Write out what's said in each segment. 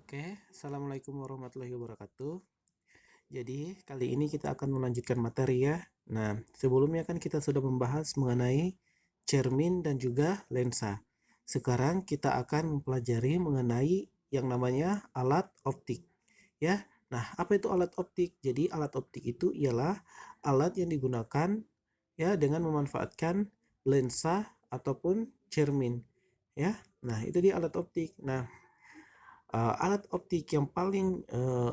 Oke, Assalamualaikum warahmatullahi wabarakatuh. Jadi, kali ini kita akan melanjutkan materi ya. Nah, sebelumnya kan kita sudah membahas mengenai cermin dan juga lensa. Sekarang kita akan mempelajari mengenai yang namanya alat optik ya. Nah, apa itu alat optik? Jadi, alat optik itu ialah alat yang digunakan ya dengan memanfaatkan lensa ataupun cermin ya. Nah, itu dia alat optik. Nah, alat optik yang paling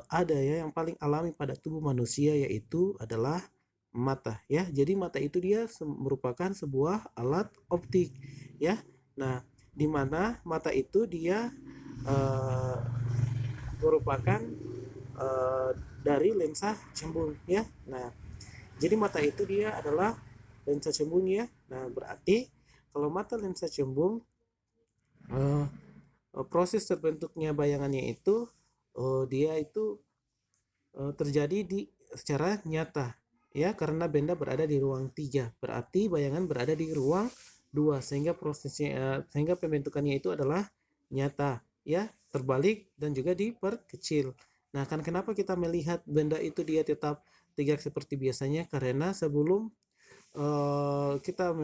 ada ya, yang paling alami pada tubuh manusia yaitu adalah mata ya. Jadi mata itu dia merupakan sebuah alat optik ya. Nah, di mana mata itu dia uh, merupakan uh, dari lensa cembung ya. Nah, jadi mata itu dia adalah lensa cembung ya. Nah, berarti kalau mata lensa cembung uh, proses terbentuknya bayangannya itu dia itu terjadi di secara nyata ya, karena benda berada di ruang 3 berarti bayangan berada di ruang 2 sehingga prosesnya sehingga pembentukannya itu adalah nyata ya, terbalik dan juga diperkecil. Nah, kan kenapa kita melihat benda itu dia tetap tegak seperti biasanya, karena sebelum kita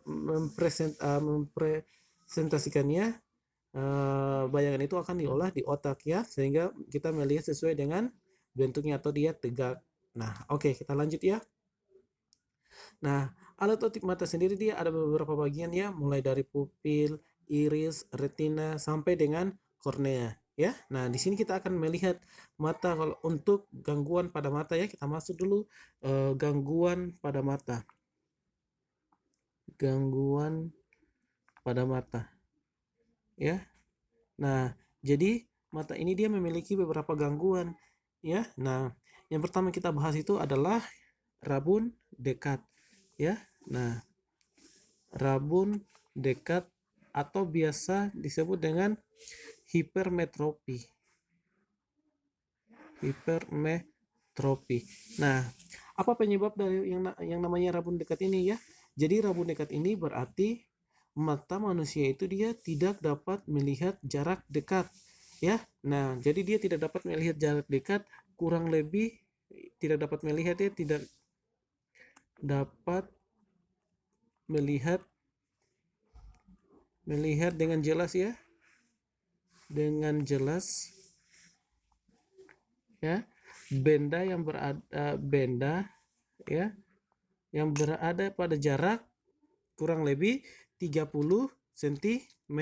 mempresentasikannya, bayangan itu akan diolah di otak ya, sehingga kita melihat sesuai dengan bentuknya atau dia tegak. Nah, oke, kita lanjut ya. Nah, alat optik mata sendiri dia ada beberapa bagian ya, mulai dari pupil, iris, retina sampai dengan kornea ya. Nah, di sini kita akan melihat mata. Kalau untuk gangguan pada mata ya, kita masuk dulu gangguan pada mata. Gangguan pada mata ya. Nah, jadi mata ini dia memiliki beberapa gangguan ya. Nah, yang pertama kita bahas itu adalah rabun dekat ya. Nah, rabun dekat atau biasa disebut dengan hipermetropi. Hipermetropi. Nah, apa penyebab dari yang namanya rabun dekat ini ya? Jadi rabun dekat ini berarti mata manusia itu dia tidak dapat melihat jarak dekat ya. Nah, jadi dia tidak dapat melihat jarak dekat, kurang lebih tidak dapat melihat ya, tidak dapat melihat dengan jelas ya, dengan jelas ya, benda ya yang berada pada jarak kurang lebih 30 cm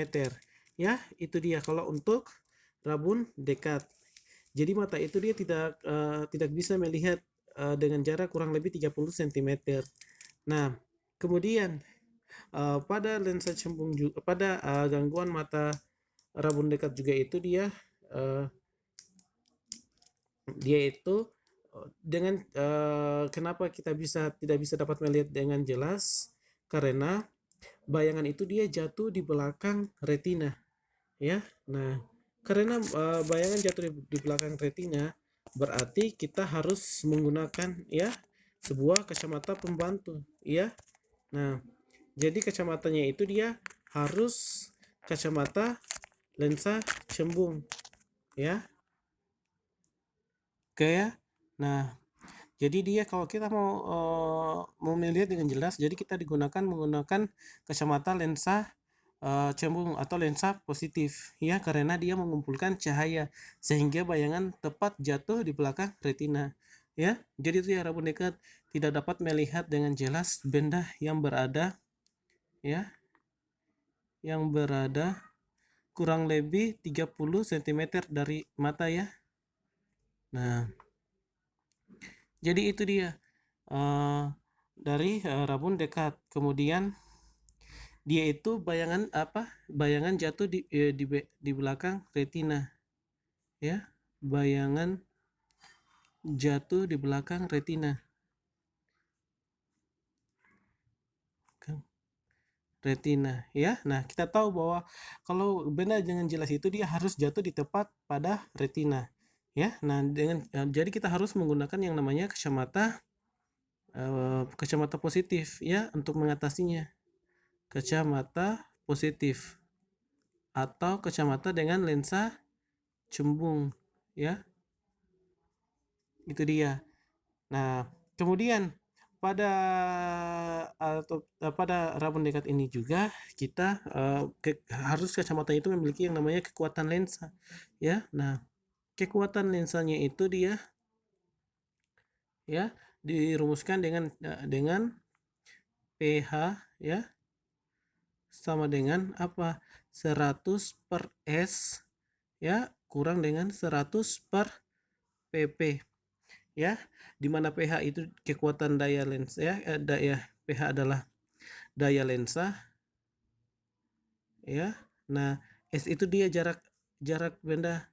ya. Itu dia kalau untuk rabun dekat. Jadi mata itu dia tidak bisa melihat dengan jarak kurang lebih 30 cm. Nah, kemudian pada lensa cembung juga, pada gangguan mata rabun dekat juga itu uh, dia itu dengan kenapa kita tidak bisa dapat melihat dengan jelas, karena bayangan itu dia jatuh di belakang retina ya. Nah, karena bayangan jatuh di belakang retina berarti kita harus menggunakan ya sebuah kacamata pembantu ya. Nah, jadi kacamatanya itu dia harus kacamata lensa cembung ya. Oke ya. Nah, jadi dia kalau kita mau melihat dengan jelas, jadi kita menggunakan kacamata lensa cembung atau lensa positif ya, karena dia mengumpulkan cahaya sehingga bayangan tepat jatuh di belakang retina ya. Jadi itu ya, rabun dekat tidak dapat melihat dengan jelas benda yang berada ya, yang berada kurang lebih 30 cm dari mata ya. Nah, jadi itu dia dari rabun dekat. Kemudian dia itu bayangan jatuh di belakang retina ya, bayangan jatuh di belakang retina ya. Nah, kita tahu bahwa kalau benda dengan jelas itu dia harus jatuh di tepat pada retina ya. Nah, jadi kita harus menggunakan yang namanya kacamata positif ya untuk mengatasinya. Kacamata positif atau kacamata dengan lensa cembung, ya. Itu dia. Nah, kemudian pada pada rabun dekat ini juga kita harus kacamata itu memiliki yang namanya kekuatan lensa, ya. Nah, kekuatan lensanya itu dia ya dirumuskan dengan pH ya sama dengan apa? 100/S ya kurang dengan 100/pp ya, dimana pH itu kekuatan daya lensa ya, pH adalah daya lensa ya. Nah, S itu dia jarak benda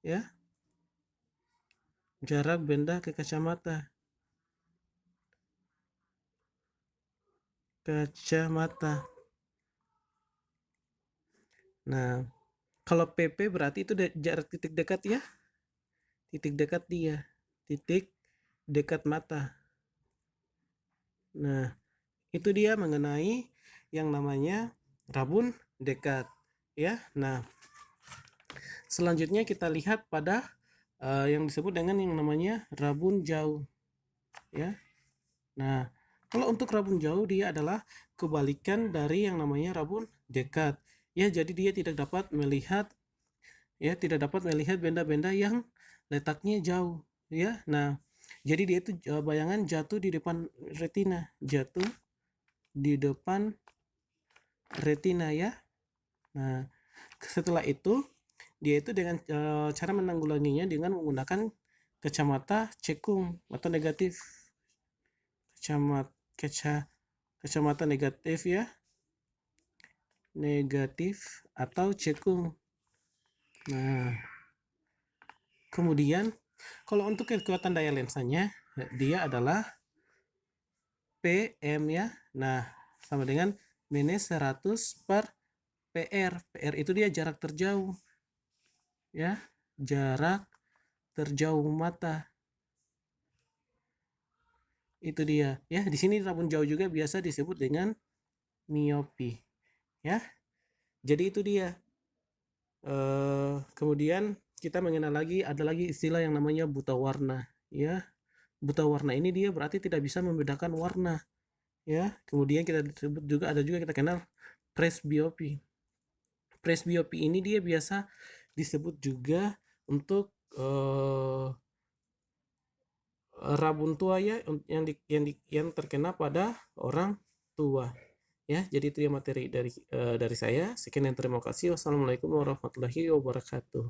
ya, jarak benda ke kacamata. Nah, kalau PP berarti itu jarak titik dekat ya, titik dekat dia, titik dekat mata. Nah, itu dia mengenai yang namanya rabun dekat ya. Nah, selanjutnya kita lihat pada yang disebut dengan yang namanya rabun jauh ya. Nah, kalau untuk rabun jauh dia adalah kebalikan dari yang namanya rabun dekat ya. Jadi dia tidak dapat melihat benda-benda yang letaknya jauh ya. Nah, jadi dia itu bayangan jatuh di depan retina ya. Nah, setelah itu dia itu dengan cara menanggulanginya dengan menggunakan kacamata cekung atau negatif, kacamata negatif ya, negatif atau cekung. Nah, kemudian kalau untuk kekuatan daya lensanya dia adalah PM ya. Nah, sama dengan minus 100/PR. PR itu dia jarak terjauh ya, jarak terjauh mata. Itu dia ya. Di sini rabun jauh juga biasa disebut dengan miopi ya. Jadi itu dia. Kemudian kita mengenal lagi, ada lagi istilah yang namanya buta warna ya. Buta warna ini dia berarti tidak bisa membedakan warna ya. Kemudian kita disebut juga, ada juga kita kenal presbiopi. Presbiopi ini dia biasa disebut juga untuk rabun tua ya, yang terkena pada orang tua ya. Jadi itu ya materi dari saya. Sekian dan terima kasih. Wassalamualaikum warahmatullahi wabarakatuh.